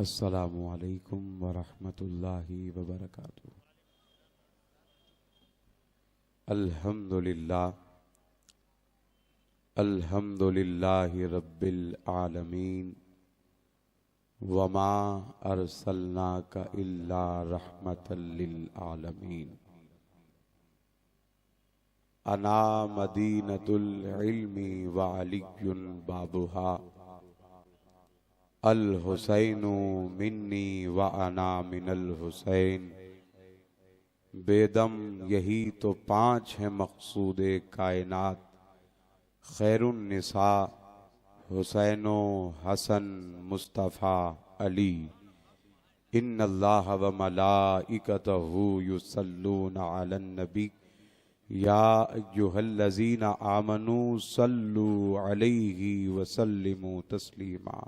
अस्सलामु अलैकुम वरहमतुल्लाहि वबरकातुहू। अल्हम्दुलिल्लाह अल्हम्दुलिल्लाहि रब्बिल आलमीन वमा अरसलनाका इल्ला रहमतल लिल आलमीन। अना मदीनतुल इल्मी व अलियुन बाबुहा अल हुसैनु मिन्नी व अना मिनल हुसैन। बेदम यही तो पांच है मकसूदे कायनात, खैरुन निसा हुसैनो हसन मुस्तफ़ा अली। इन्नल्लाह व मलाइकतहू युसल्लूना अलन नबी या अय्युहल्लज़ीना आमनू सल्लू अलैहि व सल्लिमू तस्लीमा।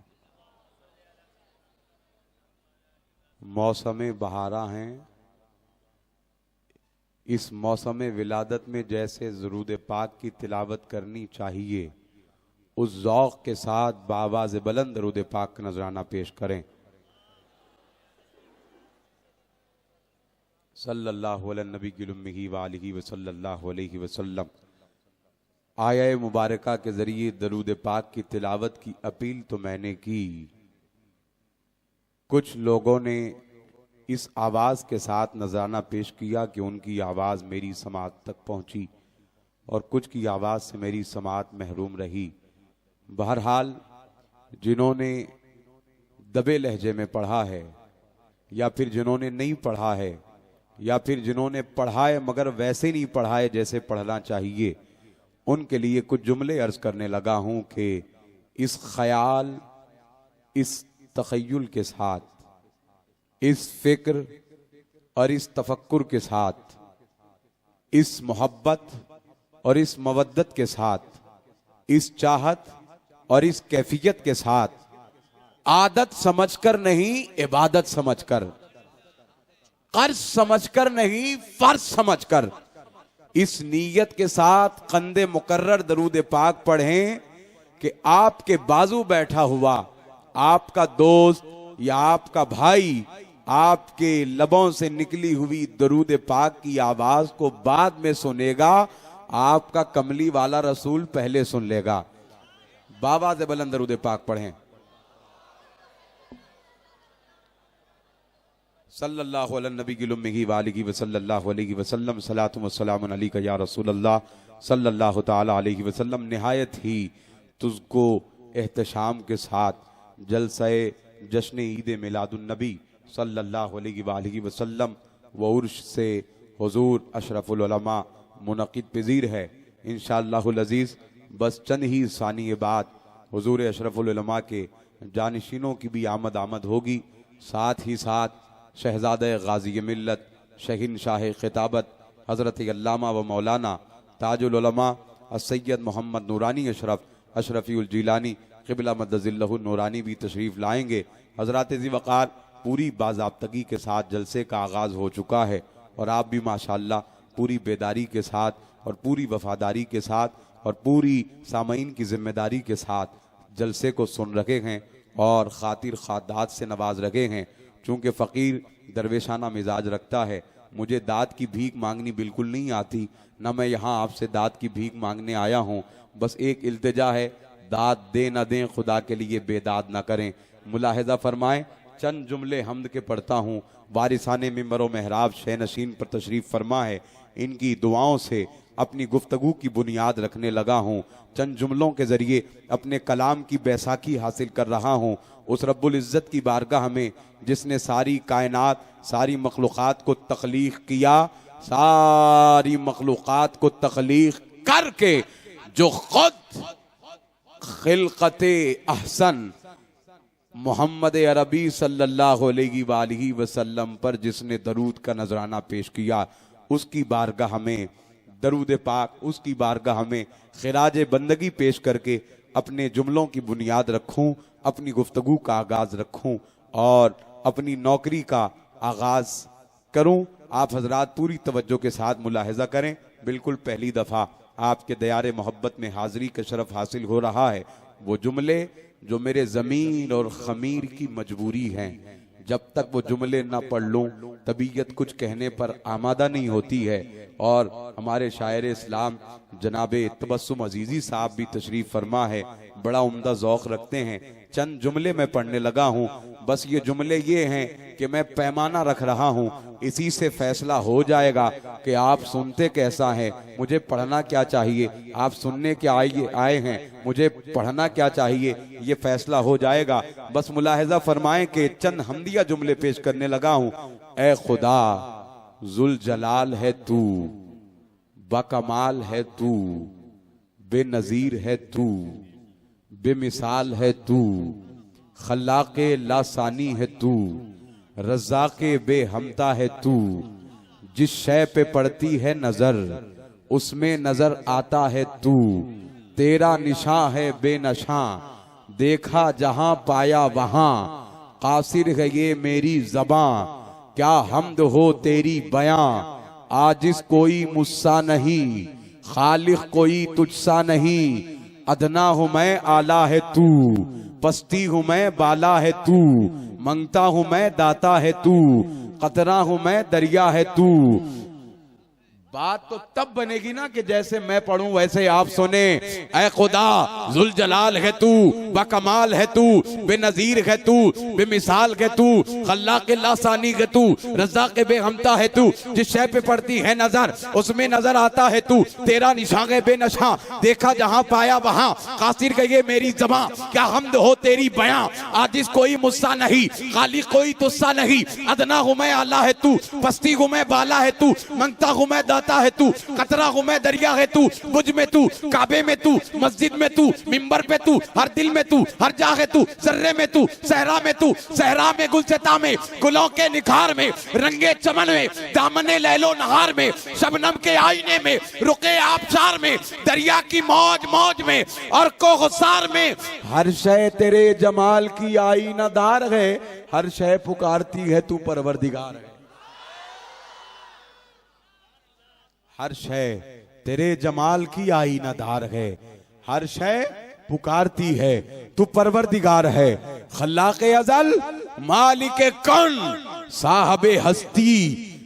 मौसम बहारा हैं। इस मौसम विलादत में जैसे ज़रूद पाक की तिलावत करनी चाहिए, उस ज़ौक़ के साथ बावाज़ बुलंद दरूद पाक का नजराना पेश करें। सल्लल्लाहु अला नबी उम्मी व आलिहि व सल्लल्लाहु अलैहि वसल्लम। आया मुबारका के ज़रिए दरूद पाक की तिलावत की अपील तो मैंने की। कुछ लोगों ने इस आवाज़ के साथ नजराना पेश किया कि उनकी आवाज़ मेरी समात तक पहुंची और कुछ की आवाज़ से मेरी समात महरूम रही। बहरहाल जिन्होंने दबे लहजे में पढ़ा है, या फिर जिन्होंने नहीं पढ़ा है, या फिर जिन्होंने पढ़ा है मगर वैसे नहीं पढ़ा है जैसे पढ़ना चाहिए, उनके लिए कुछ जुमले अर्ज करने लगा हूं कि इस ख्याल, इस तखय्युल के साथ, इस फिक्र और इस तफक्कुर के साथ, इस मोहब्बत और इस मवद्दत के साथ, इस चाहत और इस कैफियत के साथ, आदत समझकर नहीं इबादत समझकर, कर्ज समझकर नहीं फर्ज समझकर, इस नीयत के साथ कंदे मुकर्रर दरूद पाक पढ़ें कि आपके बाजू बैठा हुआ आपका दोस्त या आपका भाई आपके लबों से निकली हुई दरूद पाक की आवाज को बाद में सुनेगा, आपका कमली वाला रसूल पहले सुन लेगा। बाबा से बुलंद दरूद पाक पढ़ें। सल्लल्लाहु अला नबी उम्मी व आलिहि व सल्लल्लाहु अलैहि वसल्लम। सलातु व सलामुन अलैका या रसूल अल्लाह सल्लल्लाहु ताला अलैहि वसल्लम। निहायत ही तुझको एहतशाम के साथ जलसे जश्न ईद मिलादुन नबी सल्लल्लाहु अलैहि वसल्लम व उर्श से हुजूर अशरफुल उलमा मुनक़िद पज़ीर है इंशाअल्लाहुल अज़ीज़। बस चंद ही सानिए बाद हुजूर अशरफुल उलमा के जानशीनों की भी आमद होगी। साथ ही साथ शहज़ादे गाज़ी मिल्लत शहीन शाह खिताबत हज़रत अल्लामा व मौलाना ताजुल उलमा सैयद मोहम्मद नूरानी अशरफ़ीउल जीलानी क़िबला मद्दज़िल्लहु नूरानी भी तशरीफ़ लाएंगे। हज़रात ज़ी वक़ार पूरी बाज़ाब्तगी के साथ जलसे का आगाज़ हो चुका है और आप भी माशाअल्लाह पूरी बेदारी के साथ और पूरी वफ़ादारी के साथ और पूरी सामईन की ज़िम्मेदारी के साथ जलसे को सुन रखे हैं और ख़ातिर ख़ादात से नवाज रखे हैं। चूँकि फ़कीर दरवेशाना मिजाज रखता है, मुझे दाद की भीख मांगनी बिल्कुल नहीं आती, न मैं यहाँ आपसे दाद की भीख मांगने आया हूँ। बस एक इल्तिजा है, दाद दे न दें खुदा के लिए बेदाद न करें। मुलाहिज़ा फरमाएं, चंद जुमले हम्द के पढ़ता हूँ। वारिसाने मिंबर व महराब शह नशीन पर तशरीफ़ फरमा है, इनकी दुआओं से अपनी गुफ्तगू की बुनियाद रखने लगा हूँ। चंद जुमलों के ज़रिए अपने कलाम की बैसाखी हासिल कर रहा हूँ। उस रब्बुल इज़्ज़त की बारगाह में जिसने सारी कायनात, सारी मखलूक़ात को तख्लीक़ किया, सारी मखलूक़ात को तख्लीक़ करके जो खुद खिलकते अहसन मोहम्मद अरबी सल्लल्लाहु अलैहि वसल्लम पर जिसने दरूद का नजराना पेश किया, उसकी बारगाह में दरूद पाक, उसकी बारगाह में खिराज बंदगी पेश करके अपने जुमलों की बुनियाद रखूं, अपनी गुफ्तगू का आगाज रखूं और अपनी नौकरी का आगाज करूं। आप हजरात पूरी तवज्जो के साथ मुलाहिजा करें। बिल्कुल पहली दफ़ा आपके दयारे मोहब्बत में हाजिरी का शरफ हासिल हो रहा है। वो जुमले जो मेरे ज़मीन और ख़मीर की मजबूरी हैं। जब तक वो जुमले ना पढ़ लूँ तबीयत कुछ कहने पर आमादा नहीं होती है। और हमारे शायर इस्लाम जनाबे तबस्सुम अजीज़ी साहब भी तशरीफ़ फरमा है, बड़ा उम्दा ज़ौक़ रखते हैं। चंद जुमले मैं पढ़ने लगा हूँ, बस ये जुमले ये हैं कि मैं पैमाना रख रहा हूँ, इसी से फैसला हो जाएगा कि आप सुनते कैसा है, मुझे पढ़ना क्या चाहिए। आप सुनने के आए हैं, मुझे पढ़ना क्या चाहिए, ये फैसला हो जाएगा। बस मुलाहिजा फरमाएं कि चंद हमदिया जुमले पेश करने लगा हूँ। ए खुदा जुल जलाल है तू, बकमाल है तू, बेनज़ीर है तू, बेमिसाल है तू, खल्लाक़े लासानी है तू, रज़्ज़ाक़े बेहमता है तू। जिस शय पे पड़ती है नजर उसमें नजर आता है तू। तेरा निशां है बेनशां, देखा जहां पाया वहां। कासिर है ये मेरी ज़बां, क्या हमद हो तेरी बयां। आजिज़ कोई मुझसा नहीं, खालिक कोई तुझसा नहीं। अदना हूं मैं आला है तू, पस्ती हूं मैं बाला है तू। मंगता हूं मैं दाता है तू, कतरा हूं मैं दरिया है तू। बात तो तब बनेगी ना कि जैसे मैं पढ़ूं वैसे आप सुने। ऐ खुदा जुल जलाल है तू, बकमाल है तू, बेनज़ीर है तू, बेमिसाल है तू, खल्लाक़े लासानी है तू, रज़्ज़ाक़े बेहमता है तू। जिस शय पे पड़ती है नजर उसमें नजर आता है तू। तेरा निशान है बेनशा, देखा जहां पाया वहां। कासिर है ये मेरी ज़बां, क्या हमद हो तेरी बयां। आजिज़ कोई मुझसा नहीं, खालिक कोई तुझसा नहीं। अदना हूं मैं आला है तू, पस्ती हूं मैं बाला है तू। मंगता हूं मैं है तू, कतरा हूं मैं दरिया है तू। बुझ में तू, काबे में तू, मस्जिद में तू, मिंबर पे तू, हर दिल में तू, हर जगह तू। सर्रे में तू, सहरा में तू, सहरा में गुलसिता में, गुलों के निखार में, रंगे चमन में, दामने लैलो नहार में, शबनम के आईने में, रुके आबशार में, दरिया की मौज मौज में और कोगसार में। हर शय तेरे जमाल की आईनादार है, हर शय पुकारती है तू परवरदिगार है। हर शय तेरे जमाल की आईनादार है, हर शय पुकारती है तू परवरदिगार है। खल्लाक़े अज़ल मालिके कौन साहबे हस्ती,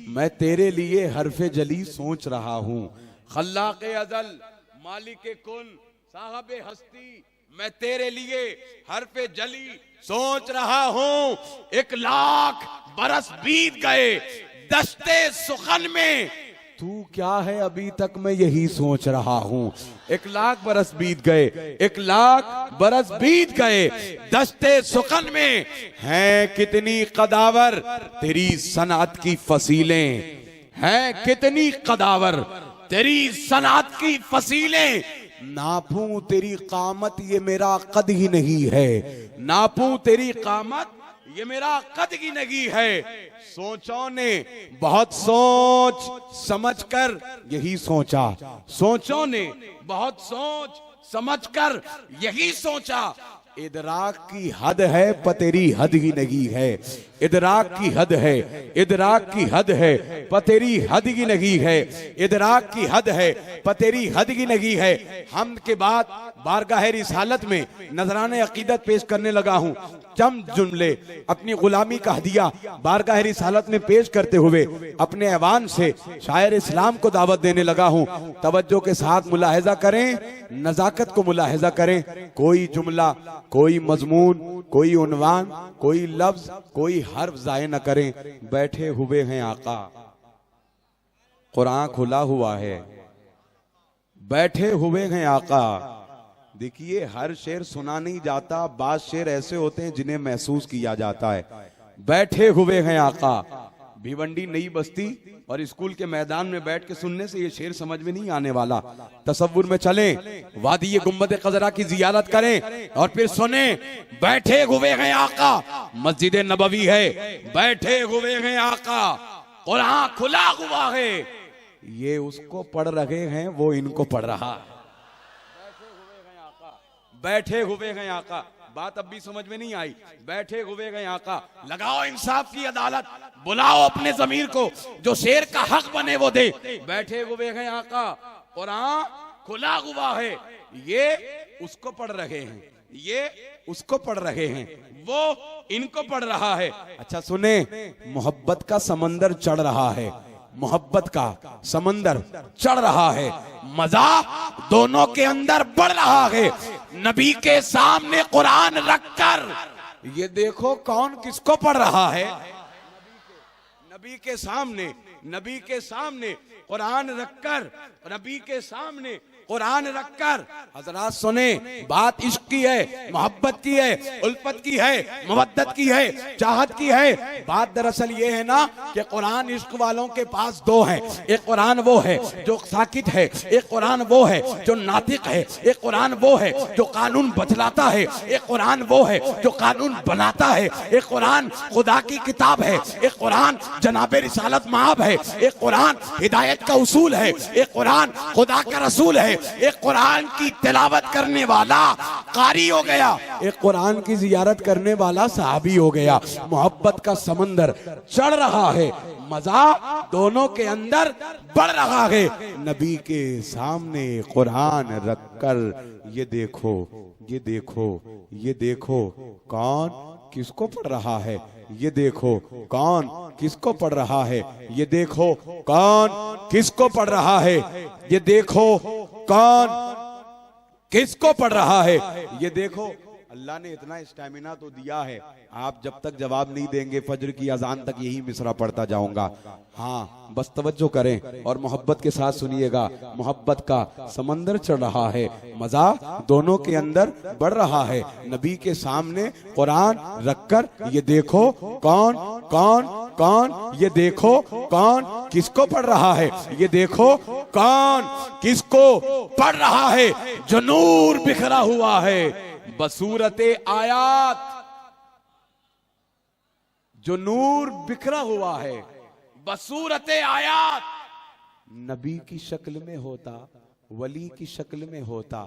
मैं तेरे लिए हरफे जली सोच रहा हूँ। खल्लाक़े अज़ल मालिके कौन साहबे हस्ती, मैं तेरे लिए हरफे जली सोच रहा हूँ। 1,00,000 बरस बीत गए दश्ते सुखन में, तू क्या है अभी तक मैं यही सोच रहा हूँ। 1,00,000 बरस बीत गए, 1,00,000 बरस बीत गए दश्ते सुखन में। हैं कितनी कदावर तेरी सनात की फसीलें, हैं कितनी कदावर तेरी सनात की फसीलें। नापूं तेरी कामत ये मेरा कद ही नहीं है, नापूं तेरी कामत ये मेरा कद की नहीं है। सोचों ने बहुत सोच समझकर यही सोचा, सोचों ने बहुत सोच समझकर यही सोचा। इदराक की हद है पर तेरी हद ही नहीं है। इदराक की हद है, इदराक की हद है पर तेरी हद ही नहीं है। इदराक की हद है पर तेरी हद ही नहीं है। हमद के बाद बारगाह रिसालत में नजराने अकीदत पेश करने लगा हूँ। चंद जुमले अपनी गुलामी का हदिया बारगाह रिसालत में पेश करते हुए अपने ऐवान से शायर इस्लाम को दावत देने लगा हूँ। तवज्जो के साथ मुलाहिजा करें, नजाकत को मुलाहिजा करें। कोई जुमला, कोई मजमून, कोई उन्वान, कोई लफ्ज, कोई हर्फ ज़ाय न करें। बैठे हुए हैं आका, कुरान खुला हुआ है, बैठे हुए हैं आका। देखिए हर शेर सुना नहीं जाता, बाज शेर ऐसे होते हैं जिन्हें महसूस किया जाता है। बैठे हुए हैं आका। भिवंडी नई बस्ती और स्कूल के मैदान में बैठ के सुनने से ये शेर समझ में नहीं आने वाला। तसव्वुर में चलें, वादी गुम्बद क़ज़रा की जियारत करें और फिर सुने। बैठे हुए हैं आका, मस्जिद नबवी है, बैठे हुए हैं आका, कुरान खुला हुआ है। ये उसको पढ़ रहे हैं, वो इनको पढ़ रहा है। बैठे हुए हैं आका, बात अब भी समझ में नहीं आई। बैठे हुए हैं आका, लगाओ इंसाफ की अदालत, बुलाओ अपने ज़मीर को, जो शेर का हक बने वो दे। बैठे हुए हैं आका, कुरान खुला हुआ है, ये उसको पढ़ रहे हैं। ये उसको पढ़ रहे हैं, वो इनको पढ़ रहा है। अच्छा सुने, मोहब्बत का समंदर चढ़ रहा है, मोहब्बत का समंदर चढ़ रहा है, मजा दोनों के अंदर बढ़ रहा है। नबी के सामने कुरान रखकर ये देखो कौन किसको पढ़ रहा है। नबी के सामने, नबी के सामने कुरान रखकर, नबी के सामने कुरान रखकर। हजरात सुने, बात इश्क की है, मोहब्बत की है, उल्फत की है, मवद्दत की है, चाहत की है। बात दरअसल ये है ना कि कुरान इश्क वालों के पास दो हैं। एक कुरान वो है जो साकित है, एक कुरान वो है जो नातिक है, एक कुरान वो है जो कानून बतलाता है, एक कुरान वो है जो कानून बनाता है। एक कुरान खुदा की किताब है, एक कुरान जनाबे रिसालत माब है, एक कुरान हिदायत का उसूल है, एक कुरान खुदा का रसूल है। एक कुरान की तिलावत करने वाला कारी हो गया, एक कुरान की जियारत करने वाला सहाबी हो गया। मोहब्बत का समंदर चढ़ रहा है, मजा दोनों के अंदर बढ़ रहा है। नबी के सामने कुरान रखकर ये देखो, ये देखो, ये देखो कौन किसको पढ़ रहा है, ये देखो कौन किसको पढ़ रहा है, ये देखो कौन किसको पढ़ रहा है, ये देखो कौन किसको पढ़ रहा है, ये देखो। अल्लाह ने इतना स्टैमिना तो दिया है, आप जब तक जवाब नहीं देंगे फजर की अजान तक यही मिसरा पढ़ता जाऊंगा। हाँ बस तवज्जो करें और मोहब्बत के साथ सुनिएगा। मोहब्बत का समंदर चढ़ रहा है, मजा दोनों के अंदर बढ़ रहा है। नबी के सामने कुरान रखकर ये देखो कौन कौन कौन, ये देखो कौन किसको पढ़ रहा है, ये देखो कौन किसको पढ़ रहा है। जो नूर बिखरा हुआ है बसूरते आयात, जो नूर बिखरा हुआ है बसूरते आयात। नबी की शक्ल में होता, वली की शक्ल में होता।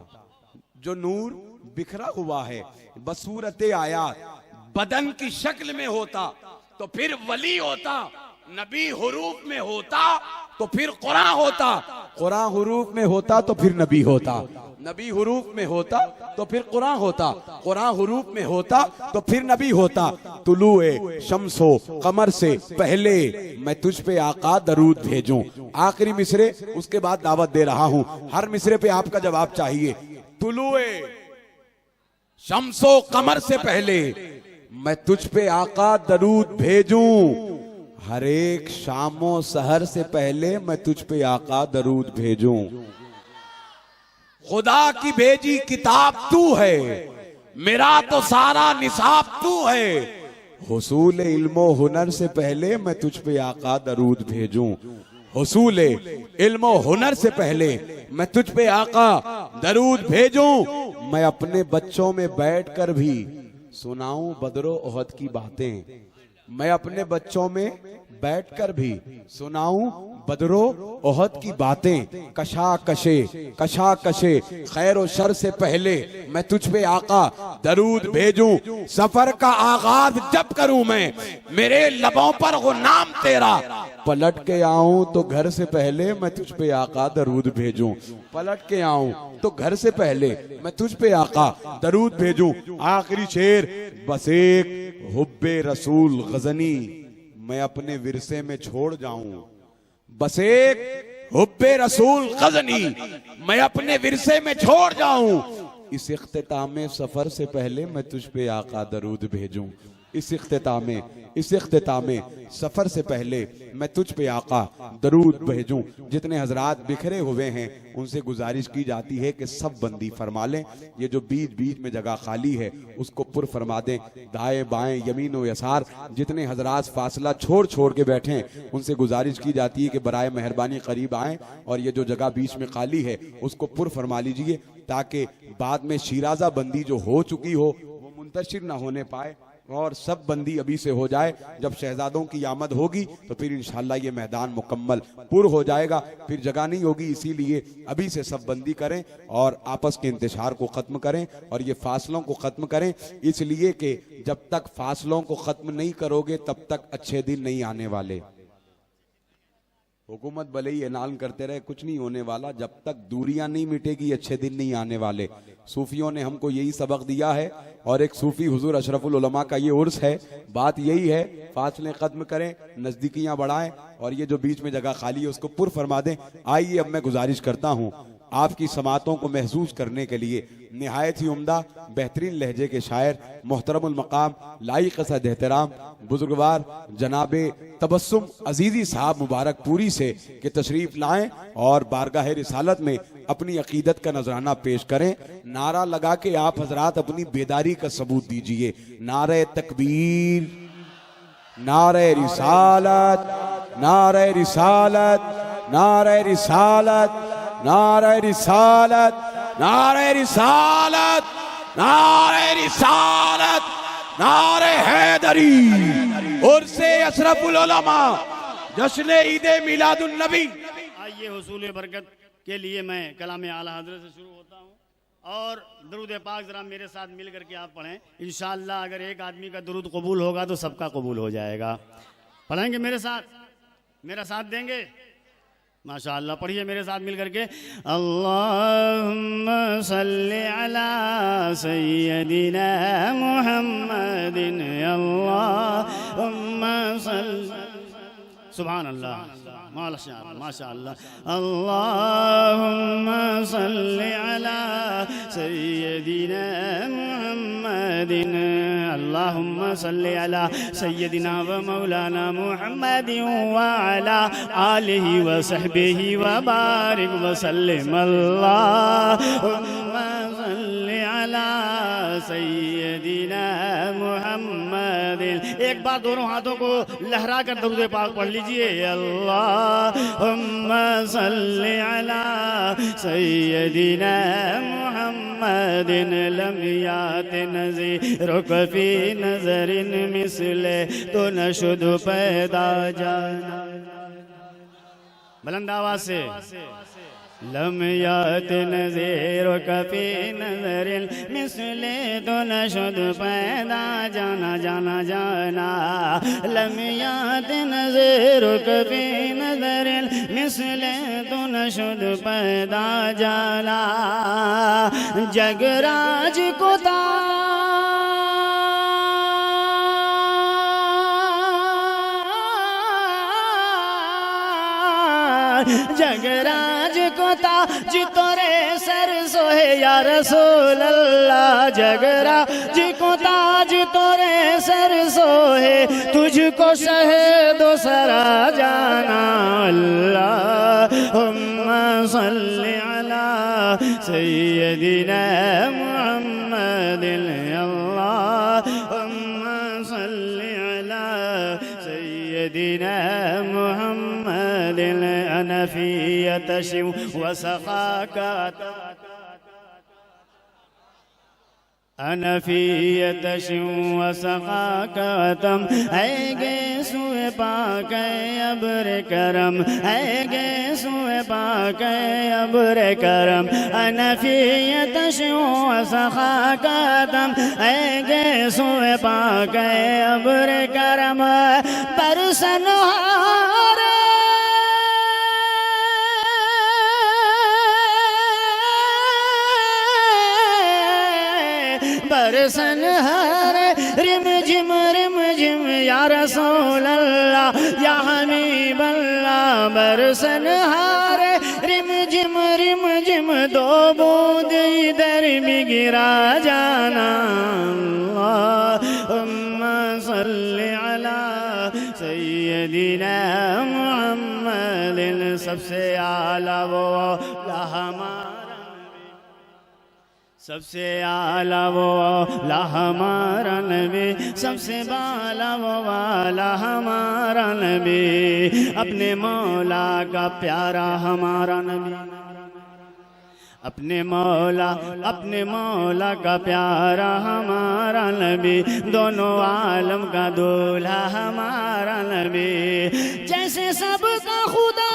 जो नूर बिखरा हुआ है बसूरते आयात, बदन की शक्ल में होता तो फिर वली होता। नबी हुरूफ में होता तो फिर कुरान होता, कुरान हुरूफ में होता तो फिर नबी होता, नबी हुरूफ में होता तो फिर कुरान होता, कुरान हुरूफ में होता तो फिर नबी होता। तुलुए शम्सो कमर से पहले मैं तुझ पे आका दरूद भेजूं। आखिरी मिसरे, उसके बाद दावत दे रहा हूं, हर मिसरे पे आपका जवाब चाहिए। तुलुए शम्सो कमर से पहले मैं तुझ पे आका दरूद भेजूं। हर एक शामो सहर से पहले मैं तुझ पे आका दरूद भेजूं। खुदा की भेजी किताब तू है, मेरा तो सारा निसाब तू है। हुसूल इल्मो हुनर से पहले मैं तुझ पे आका दरूद भेजूं। हुसूल इल्मो हुनर से पहले मैं तुझ पे आका दरूद भेजूं। मैं अपने बच्चों में बैठकर भी सुनाऊं बदरो ओहद की बातें, मैं अपने बच्चों में बैठकर भी सुनाऊं बदरो ओहद की बातें। कशा कशे कशा कशे खैर और शर से पहले मैं तुझ पे आका दरूद भेजूं। सफर का आगाज जब करूं मैं, मेरे लबों पर वो नाम तेरा। पलट के आऊं तो घर से पहले मैं तुझ पे आका दरूद भेजूं। पलट के आऊं तो घर से पहले मैं तुझ पे आका दरूद भेजूं। आखिरी शेर, बस एक हुब्बे रसूल गजनी मैं अपने विरसे में छोड़ जाऊं। बस एक हुब्बे रसूल गजनी मैं अपने विरसे में छोड़ जाऊं। इस इख्तिताम सफर से पहले मैं तुझ पे आका दरूद भेजूं। इस इख्तिताम सफर से पहले मैं तुझ पे आका दरूद भेजूं। जितने हजरात बिखरे हुए हैं उनसे गुजारिश की जाती है कि सब बंदी फरमा लें। ये जो बीच बीच में जगह खाली है उसको पुर फरमा दें। दाएं बाएं यमीन व यसार जितने हजरात फासला छोड़ छोड़ के बैठे हैं उनसे गुजारिश की जाती है कि बराए मेहरबानी करीब आएं और ये जो जगह बीच में खाली है उसको पुर फरमा लीजिए, ताकि बाद में शिराजा बंदी जो हो चुकी हो वो मुंतशिर ना होने पाए और सब बंदी अभी से हो जाए। जब शहजादों की आमद होगी तो फिर इंशाल्लाह ये मैदान मुकम्मल पुर हो जाएगा, फिर जगह नहीं होगी। इसीलिए अभी से सब बंदी करें और आपस के इंतशार को ख़त्म करें और ये फासलों को ख़त्म करें, इसलिए कि जब तक फासलों को ख़त्म नहीं करोगे तब तक अच्छे दिन नहीं आने वाले। हुकूमत भले ही ऐलान करते रहे, कुछ नहीं होने वाला। जब तक दूरियां नहीं मिटेगी अच्छे दिन नहीं आने वाले। सूफियों ने हमको यही सबक दिया है, और एक सूफी हुजूर अशरफुल उलमा का ये उर्स है। बात यही है, फासले खत्म करें, नजदीकियां बढ़ाएं, और ये जो बीच में जगह खाली है उसको पुर फरमा दें। आइए अब मैं गुजारिश करता हूं आपकी समातों को महसूस करने के लिए निहायत ही उम्दा बेहतरीन लहजे के शायर मोहतरमुल मकाम लाइक सद एहतराम बुजुर्गवार जनाबे तबस्सुम अजीजी साहब मुबारकपुरी से कि तशरीफ लाएं और बारगाह रिसालत में अपनी अकीदत का नजराना पेश करें। नारा लगा के आप हजरात अपनी बेदारी का सबूत दीजिए। नारे तकबीर, नारे रिसालत, नारे रिसालत, नारे रिसालत, नारे रिसालत, नारे रिसालत, नारे रिसालत, नारे हैदरी। उर्से अशरफुल उलमा, जश्न ईदे मिलादुन नबी। आइए हुसूल बरकत के लिए मैं कलाम आला हज़रत से शुरू होता हूँ और दरूद पाक ज़रा मेरे साथ मिल करके आप पढ़ें। इंशाअल्लाह अगर एक आदमी का दरूद कबूल होगा तो सबका कबूल हो जाएगा। पढ़ेंगे मेरे साथ, मेरा साथ देंगे? माशाअल्लाह, पढ़िए मेरे साथ मिल करके। अल्लाहुम्मा सल्ली अला सय्यदिना मुहम्मदिन, अल्लाहुम्मा सल्ली, सुभान अल्लाह, माशाअल्लाह। अल्लाहुम्मा सल्ली अला सय्यदिना मुहम्मदिन, अल्लाहुम्मा सल्ली अला सय्यदिना व मौलाना मुहम्मदिन व अला आलिहि व सहबिहि व बारिक व सल्लिम। अल्लाहुम्मा सल्ली अला सय्यदिना मुहम्मदिन। एक बार दोनों हाथों को लहरा कर दरूद पाक पढ़ लीजिए। अल्लाहुम्मा सल्ली अला सय्यदिना मुहम्मदिन, लम यात नज़ीरुक फी नज़रिन मिसले तो नशुद पैदा जाना। बुलंद आवाज से। लम यात नज़ीरुक फी नज़रिन मिसले तो नशुद पैदा जाना, जाना जाना। लम यात नज़ीरुक फी नज़रिन मिसले तो नशुद पैदा जाना। जगराज को जगराज को ताज तोरे सर सोहे या रसूल अल्लाह। जगराज को ताज तोरे सर सोहे, तुझको शहीदो सरा जाना। अल्लाहुम्मा सल्ली अला सय्यदिना मुहम्मदिन, अल्लाहुम्मा सल्ली अला सय्यदिना मुहम्मदिन। अनफियत शिव व सखाकत, अनफियत शिव व सखाकतम। ऐगे सुए पाक अब्र करम, ऐगे सुए पाक अब्र करम। अनफियत शिव व सखाकतम, ऐगे सुए पाक अब्र करम। बरसन बरसन हर रिम झिम या रसूल अल्लाह या हबीब अल्लाह। बरसन हर रिम झिम दो बूंद इधर भी गिरा जाना। अल्लाहुम्मा सल्ली अला सय्यदिना मुहम्मदिन। सबसे आला वो हमारा, सबसे आला वो ला हमारा नबी, सबसे बाला वो वाला हमारा नबी। अपने मौला का प्यारा हमारा नबी, अपने मौला का प्यारा हमारा नबी। दोनों आलम का दूल्हा हमारा नबी। जैसे सबका खुदा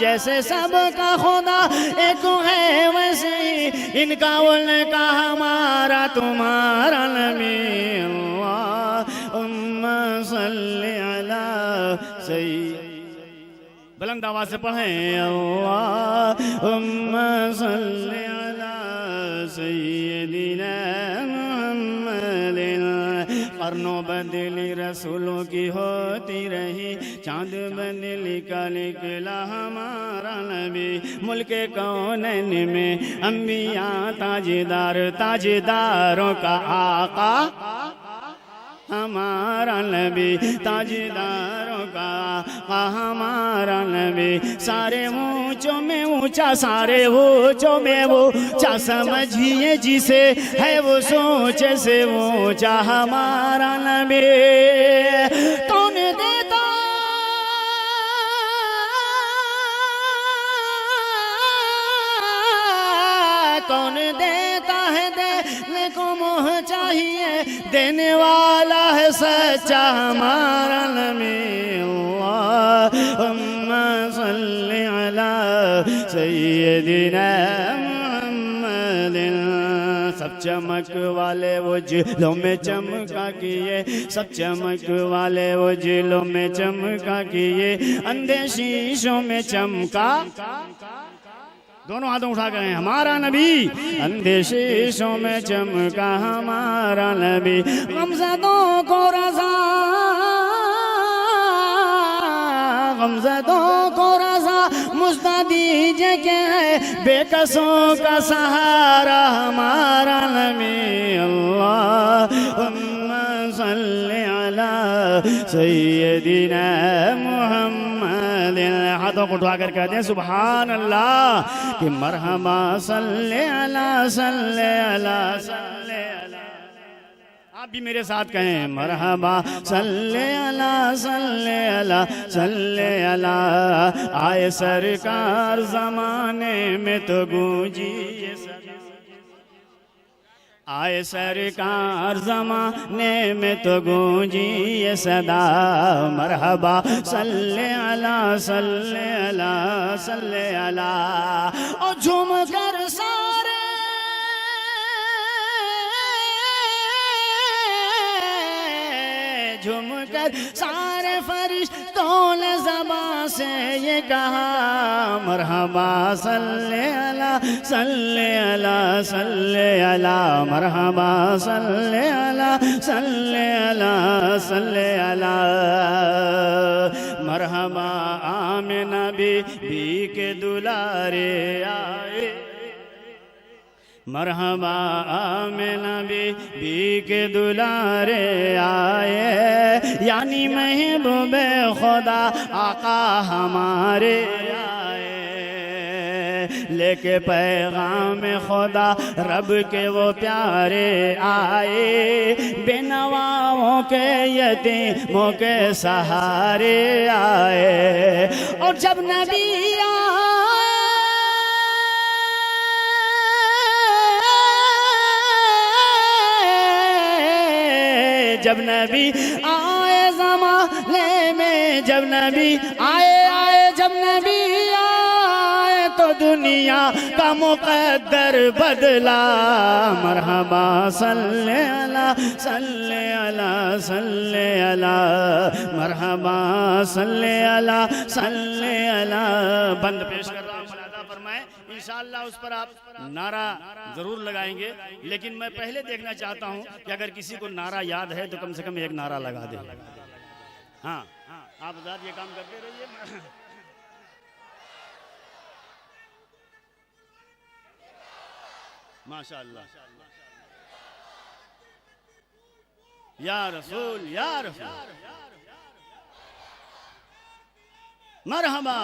जैसे सबका खुदा एक है वैसे ही इनका उनका हमारा तुम्हारा नबी। अल्लाहुम्मा सल्ली अला सय्यिद, बुलंद आवाज से पढ़ें, अल्लाहुम्मा सल्ली अला सय्यिदिना मुहम्मदिन। करनों बदली रसूलों की होती रही, चांद बदली का निकला हमारा नबी। मुल्क कौनैन में अंबिया ताजदार, ताजदारों का आका हमारा नबी, ताजदारों का हमारा नबी। सारे ऊंचों में ऊंचा, सारे ऊंचों में वो ऊंचा, समझिए जिसे है वो सोच से ऊंचा हमारा नबी। कौन देता कौन देता है देने को मोह चाहिए, देने वाला है सच्चा हमारा नबी। अल्लाहुम्मा सल्ली अला सय्यिदिना मुहम्मदिन। सब चमक वाले वो जिलों में चमका किए, सब चमक वाले वो जिलों में चमका किए, अंधे शीशों में चमका। दोनों हाथों उठा कर हमारा नबी, अंधे शीशों में चमका हमारा नबी। गमज़दों को रज़ा, गमज़दों को रज़ा मुझदा दीजिए के है बेकसों का सहारा हमारा नबी। अल्लाहुम्मा सल्ली अला सय्यिदिना मुहम्मदिन। हाथों को उठा कर कहते हैं सुभान अल्लाह कि मरहबा सल्ले अला सल्ले अला सल्ले अला। आप भी मेरे साथ कहें मरहबा सल्ले अला सल्ले अला सल्ले अला। आए सरकार जमाने में तो गूंजी ये सदा, आए सरकार जमाने में तो गूंजी ये सदा। मरहबा सल्ले अला सल्ले अला सल्ले अला। और झूम कर सारे झूम कर सारे फरिश्तों ने ज़बान से ये कहा मरहबा सल्ले अला सल्ले अला सल्ले अला। मरहबा सल्ले अला सल्ले अला सल्ले अला। मरहबा आमिना बीबी के दुलारे आए, मरहबा आमिना बीबी के दुलारे आए, यानी महबूबे खुदा आका हमारे आए। लेके पैगाम खुदा रब के वो प्यारे आए, बेनवाओं के यतीमों के सहारे आए। और जब नबी जब नबी आए ज़माने में, जब नबी आए जब नबी आए तो दुनिया का मुक़द्दर बदला। मरहबा सल्ले अला सल्ले अला सल्ले अला। मरहबा सल्ले अला सल्ले अला। बंद पेश कर रहा हूँ, फरमाए इंशाअल्लाह उस पर आप नारा जरूर लगाएंगे, लेकिन मैं पहले देखना चाहता हूं कि अगर किसी को नारा याद है तो कम से कम एक नारा लगा दे। हाँ आप आजाद ये काम करते रहिए। माशाअल्लाह या रसूल या रसूल। मरहबा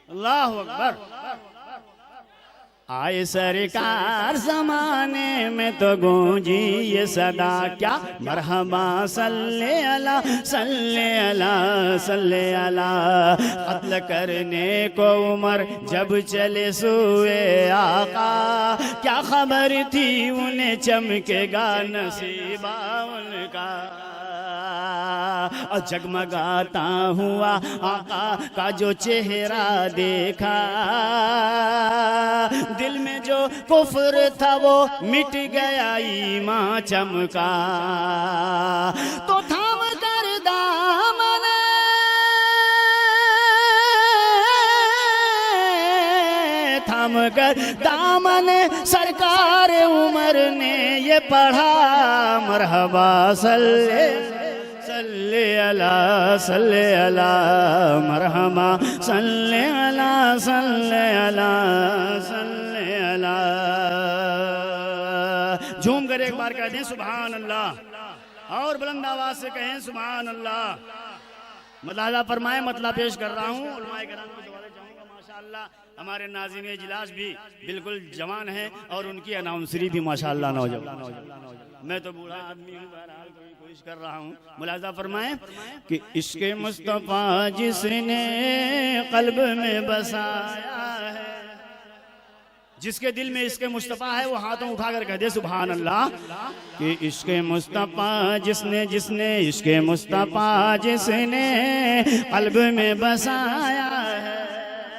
अल्लाहु अकबर। आए सरकार जमाने में तो गूंजी ये सदा क्या मरहबा सल्ले अला सल्ले अला सल्ले अला। कत्ल करने को उमर जब चले सुए आका, क्या खबर थी उन्हें चमकेगा नसीबा उनका। और जगमगाता हुआ आका का जो चेहरा देखा, दिल में जो कुफ्र था वो मिट गया, ईमान चमका। तो थाम कर दामन, थाम कर दामन सरकार उमर ने ये पढ़ा, मरहबा सल्ले सल्ले अला मरहबा सल्ले अला झूम कर एक बार कह दें सुभान अल्लाह, और बुलंद आवाज से कहें सुभान अल्लाह। मुलाजा फरमाए, मतलब पेश कर रहा हूँ। उलमाए किराम को दोबारा चाहूँगा, माशाअल्लाह हमारे नाज़िम इजलास भी बिल्कुल जवान हैं और उनकी अनाउंसरी भी माशाअल्लाह नौजवान। मैं तो बूढ़ा आदमी हूँ, बहरहाल कोशिश कर रहा हूँ। मुलाजा फरमाए कि इश्क़े मुस्तफ़ा जिसने क़ल्ब में बसाया है, जिसके दिल में इश्क़े मुस्तफ़ा है वो हाथों उठाकर कह दे सुभान अल्लाह। कि इश्क़े मुस्तफ़ा जिसने इश्क़े मुस्तफ़ा जिसने क़ल्ब में बसाया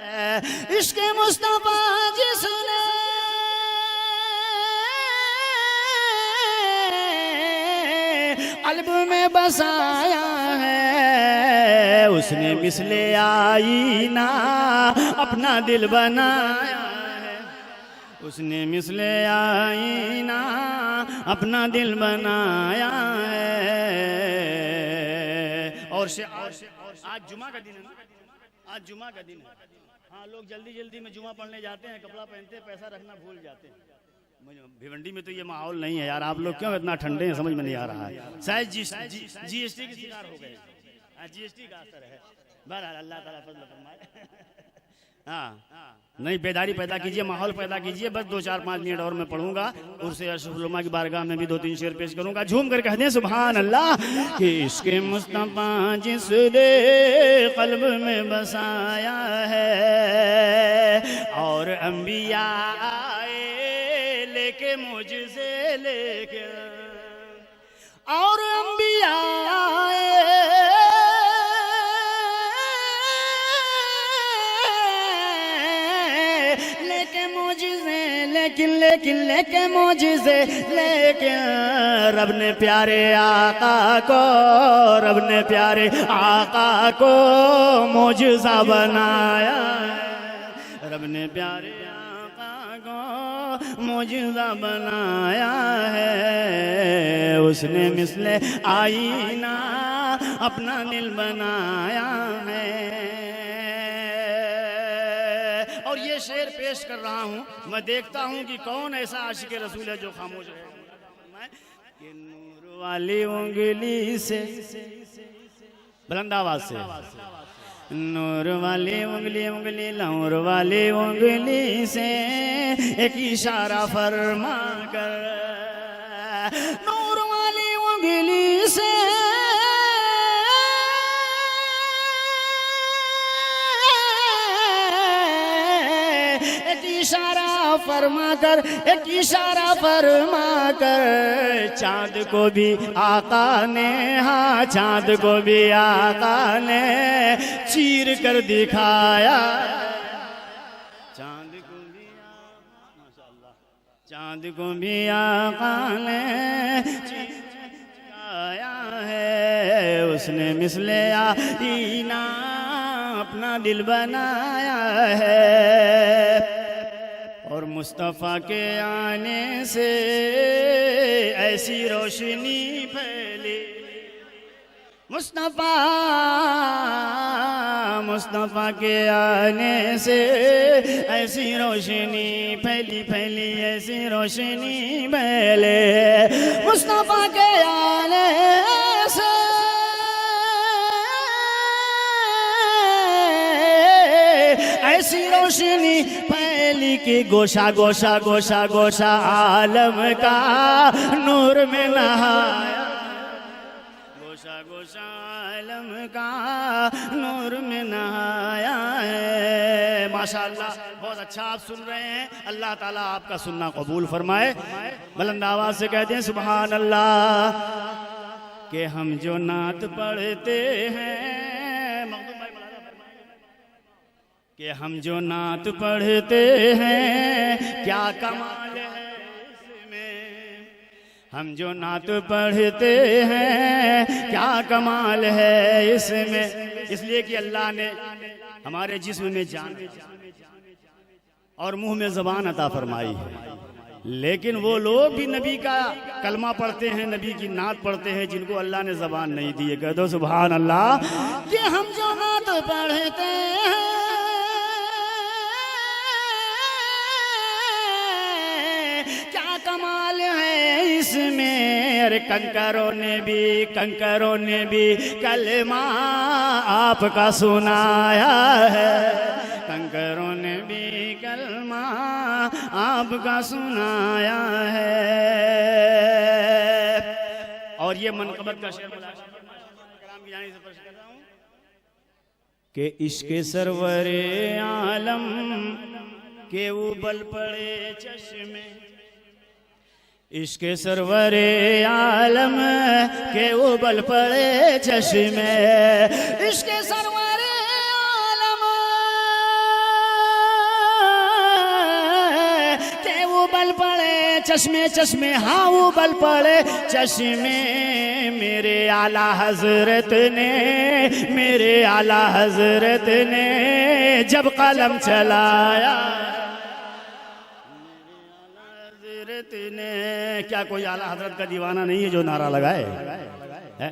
है, इश्क़े मुस्तफ़ा जिसने क़ल्ब में बसाया है, उसने मिसले आईना अपना दिल बनाया, उसने मिसले आईना अपना दिल बनाया है। और आज जुमा का दिन है ना, आज जुमा का दिन है। हाँ, लोग जल्दी जल्दी में जुमा पढ़ने जाते हैं, कपड़ा पहनते हैं, पैसा रखना भूल जाते हैं। भिवंडी में तो ये माहौल नहीं है यार, आप लोग क्यों इतना ठंडे हैं, समझ में नहीं आ रहा है। शायद जीएसटी के शिकार हो गए, जीएसटी का असर है। बहरहाल अल्लाह ताला फजल फरमाए। हाँ, नहीं, बेदारी पैदा कीजिए, माहौल पैदा कीजिए। बस 2-4-5 मिनट और मैं पढ़ूंगा, उर्से अशरफुल उलमा की बारगाह में भी 2-3 शेर पेश करूंगा। झूम कर कह दें सुभान अल्लाह। कि इश्क़े मुस्तफ़ा जिसने क़ल्ब में बसाया है, और अंबिया आए लेके मुझसे लेके, और अंबिया आए लेकिन लेके मुझसे लेकिन रब ने प्यारे आका को, रब ने प्यारे आका को मौजज़ा बनाया, रब ने प्यारे आका को मौजज़ा बनाया है। उसने मिसले आईना अपना दिल बनाया है। और ये शेर पेश कर रहा हूँ, मैं देखता हूँ कि कौन ऐसा आशिक रसूल है जो खामोश है। कि नूर वाली उंगली से, बुलंद आवाज से, नूर वाली उंगली उंगली नूर वाली उंगली से एक इशारा फरमा कर, नूर वाली उंगली से इशारा फरमा कर, एक इशारा फरमा कर, चांद को भी आका ने, हाँ चांद को भी आका ने चीर कर दिखाया, चांद को भी माशाअल्लाह, चांद को भी आका ने चीर कर दिखाया है। उसने मिसले आईना अपना दिल बनाया है। और मुस्तफ़ा के आने से ऐसी रोशनी फैली, मुस्तफ़ा के आने से ऐसी रोशनी फैली, फैली ऐसी रोशनी फैले, मुस्तफ़ा के आने से ऐसी रोशनी फैली कि गोशा गोशा गोशा गोशा आलम का नूर में नहाया, गोशा गोशा आलम का नूर में नहाया है। माशाअल्लाह, बहुत अच्छा आप सुन रहे हैं। अल्लाह ताला आपका सुनना कबूल फरमाए। बुलंद आवाज से कहते हैं सुभान अल्लाह। कि हम जो नात पढ़ते हैं, मखदूम भाई कि हम जो नात पढ़ते हैं क्या कमाल है इसमें, हम जो नात पढ़ते हैं क्या कमाल है इसमें। इसलिए कि अल्लाह ने हमारे जिस्म में जान और मुंह में ज़बान अता फरमाई है, लेकिन वो लोग भी नबी का कलमा पढ़ते हैं, नबी की नात पढ़ते हैं, जिनको अल्लाह ने ज़बान नहीं दी है। कह दो सुभान अल्लाह। कि हम जो नात पढ़ते हैं क्या कमाल है इसमें। अरे कंकरों ने भी कलमा आपका सुनाया है, कंकरों ने भी कलमा आपका सुनाया है। और ये मनकबत का शेर कलाम की जानी से पेश कर रहा हूं कि इश्क़ सरवरे आलम के उबल पड़े चश्मे, इश्क़ सरवरे आलम के उबल पड़े चश्मे, इश्क़ सरवरे आलम के उबल पड़े चश्मे, चश्मे हाँ उबल पड़े चश्मे। मेरे आला हजरत ने जब कलम चलाया, ने क्या कोई आला हजरत का दीवाना नहीं है जो नारा लगाए है?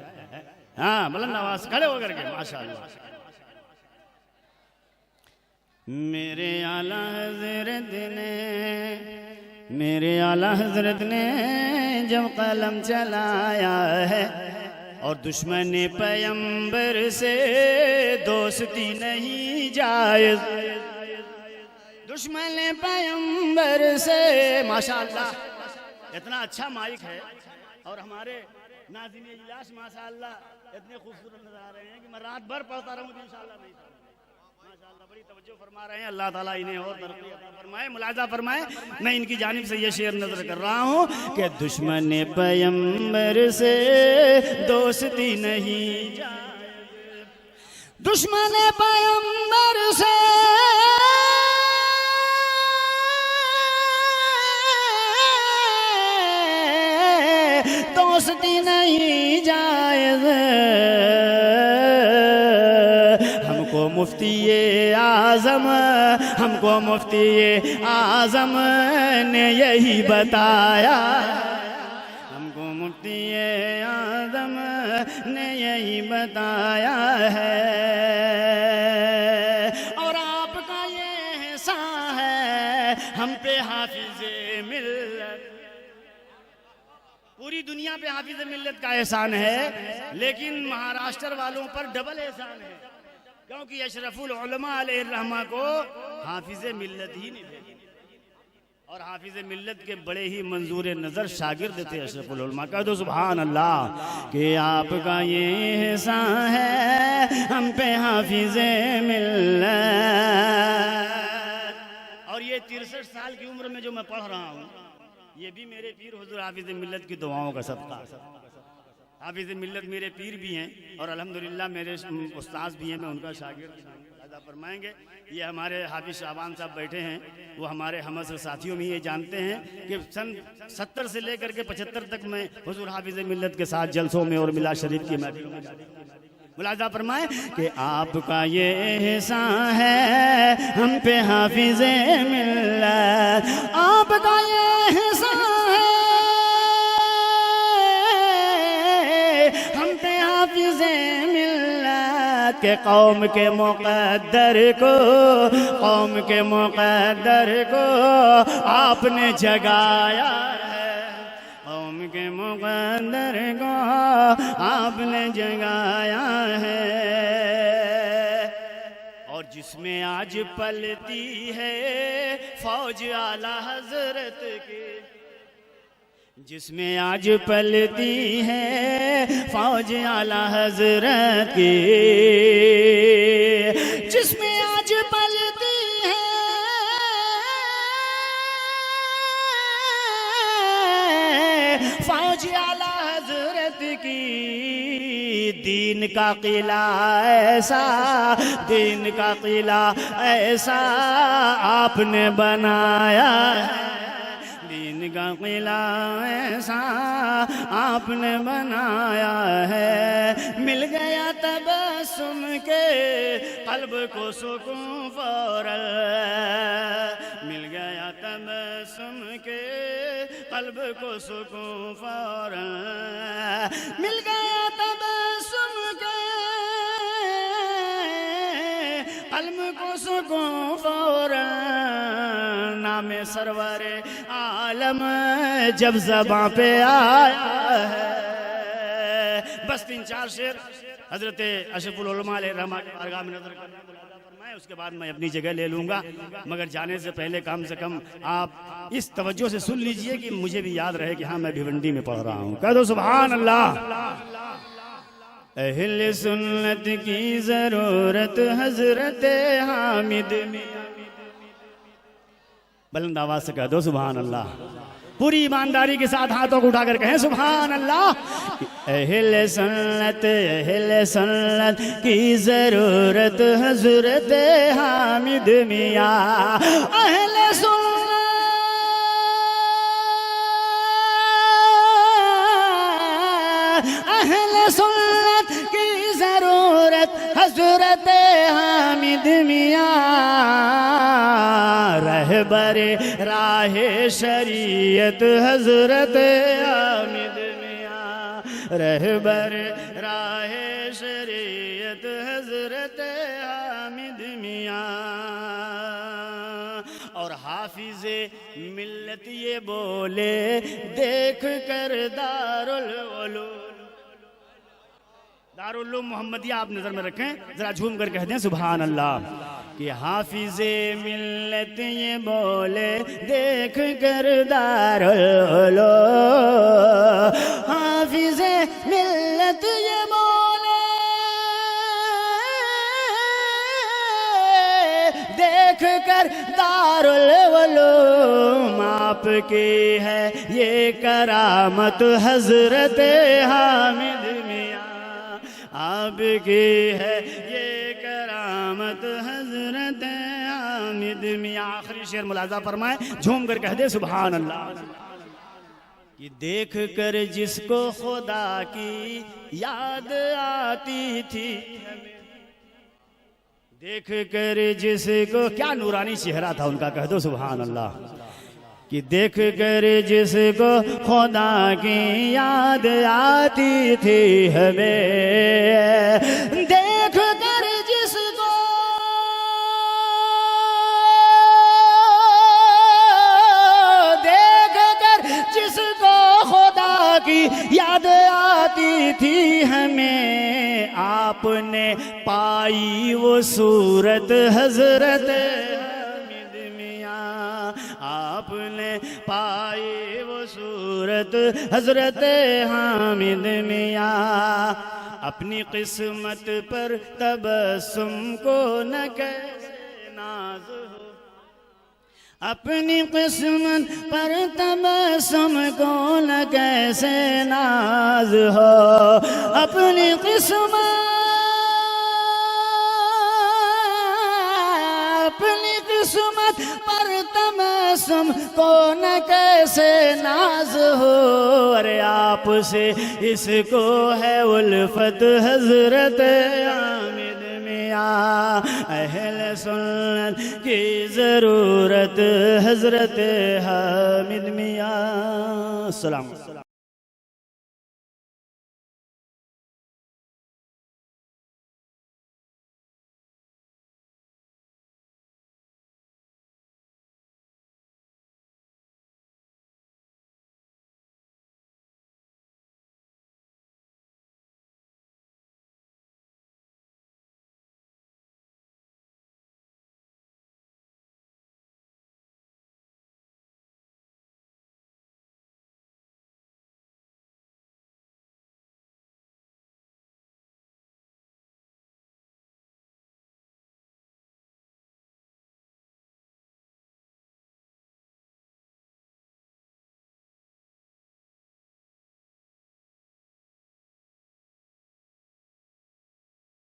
हाँ बुलंद आवाज खड़े होकर के माशाअल्लाह। मेरे आला हजरत ने जब कलम चलाया है और दुश्मन पैगंबर से दोस्ती नहीं जायज़, दुश्मन पैगंबर से। माशाअल्लाह इतना अच्छा माइक है और हमारे नाज़िम इजलास माशाअल्लाह इतने खूबसूरत नजर आ रहे हैं कि मैं रात भर पढ़ता रहूं तो इंशाअल्लाह नहीं। माशाअल्लाह बड़ी तवज्जो फरमा रहे हैं, अल्लाह ताला इन्हें और तरक्की अता फरमाए। मुलाजा फरमाए। मैं इनकी जानिब से ये शेर नजर कर रहा हूँ कि दुश्मन पैगंबर से दोस्ती नहीं जायज़, दुश्मन पैगंबर से दोस्ती नहीं जायज़। हमको मुफ्ती आज़म ने यही बताया, हमको मुफ्ती आज़म ने यही बताया है। और आपका ये एहसान है हम पे हाफिज़े मिल्लत, पूरी दुनिया पे हाफिज़ मिल्लत का एहसान है, लेकिन महाराष्ट्र वालों पर डबल एहसान है, क्योंकि अशरफुल उलमा अलैहिर्रहमा को हाफिज़ मिल्लत ही नहीं थे और हाफिज़ मिल्लत के बड़े ही मंजूर नज़र शागिर्द थे अशरफुल उलमा। कह दो सुभान अल्लाह कि आपका ये एहसान है हम पे हाफिज़ मिल्लत। और ये 63 साल की उम्र में जो मैं पढ़ रहा हूँ ये भी मेरे पीर हुजूर हाफिज़ मिल्लत की दुआओं का सदका। हाफिज़ मिल्लत मेरे पीर भी हैं और अल्हम्दुलिल्लाह मेरे उस्ताद भी हैं, मैं उनका शागिर्द अदा फरमाएंगे। ये हमारे हाफिज़ शाबान साहब बैठे हैं, वो हमारे हमअसर साथियों में ये जानते हैं कि सन 70 से लेकर के 75 तक मैं हुजूर हाफिज़ मिल्लत के साथ जलसों में और मिलाद शरीफ की महफिलों में मुलाज़ा फरमाए कि आपका ये एहसान है हम पे हाफिज़ मिल्लत, आपका ये एहसान है हम पे हाफिज़ मिल्लत के कौम के मुक़द्दर को आपने जगाया है, कौम के मुक़द्दर को आपने जगाया है। और जिसमें आज पलती है फौज आला हजरत की, जिसमें आज पलती है फौज आला हजरत की, जिसमें आज पलती है फौज आला हजरत की, दीन का किला ऐसा, दीन का किला ऐसा आपने बनाया है, दीन का किला ऐसा आपने बनाया है। मिल गया तबस्सुम के कल्ब को सुकून फौरन, मिल गया तबस्सुम के कल्ब को सुकून फौरन, मिल गया तबस्सुम के कल्ब को सुकून फौरन। नामे सरवरे आलम जब ज़बां पे आया है। बस 3-4 शेर हजरत अशरफुल उलमा रहमा के बारगाह में नजर करने को लादा फरमाए, उसके बाद मैं अपनी जगह ले लूंगा। मगर जाने से पहले कम से कम आप इस तवज्जो से सुन लीजिए कि मुझे भी याद रहे कि हाँ मैं भिवंडी में पढ़ रहा हूँ। कह दो सुभान अल्लाह। अहले सुन्नत की जरूरत हजरत हामिद मियां, बुलंद आवाज से कह दो सुभान अल्लाह। पूरी ईमानदारी के साथ हाथों को उठाकर कहें सुभान अल्लाह। अहले सुन्नत की जरूरत हजरत हामिद मियां, अहले सुन्नत की जरूरत हजरत हामिद मियां, रहबरे राहे शरीयत हजरत हामिद मियां, रहबरे राहे शरीयत हजरत हामिद मियां। और हाफिज़े मिल्लत ये बोले देख कर दारुल उलूम मोहम्मदिया आप नजर में रखें, जरा झूम कर कह दें सुभान अल्लाह। कि हाफिज़े मिल्लत ये बोले देख कर दारुल उलूम, हाफिज़े मिल्लत ये बोले देख कर दारुल उलूम, आपकी है ये करामत हजरत हामिद मियां, आपकी है ये करामत हजरत हामिद मियां। आखिरी शेर मुलाजा फरमाए, झूम कर कह दे सुभान अल्लाह। कि देख कर जिसको खुदा की याद आती थी, देख कर जिसको, क्या नूरानी चेहरा था उनका, कह दो सुभान अल्लाह। कि देख कर जिसको खुदा की याद आती थी हमें, देख कर जिसको, देख कर जिसको खुदा की याद आती थी हमें, आपने पाई वो सूरत हजरत आपने पाई वो सूरत हजरत हामिद मियां। अपनी किस्मत पर तबस्सुम को न कैसे नाज हो, अपनी किस्मत पर तबस्सुम को न कैसे नाज हो, अपनी किस्मत पर तबस्सुम को न कैसे नाज हो। अरे आपसे इसको है उल्फत हजरत हामिद मियां, अहले सुन्नत की जरूरत हजरत हामिद मियां। सलाम।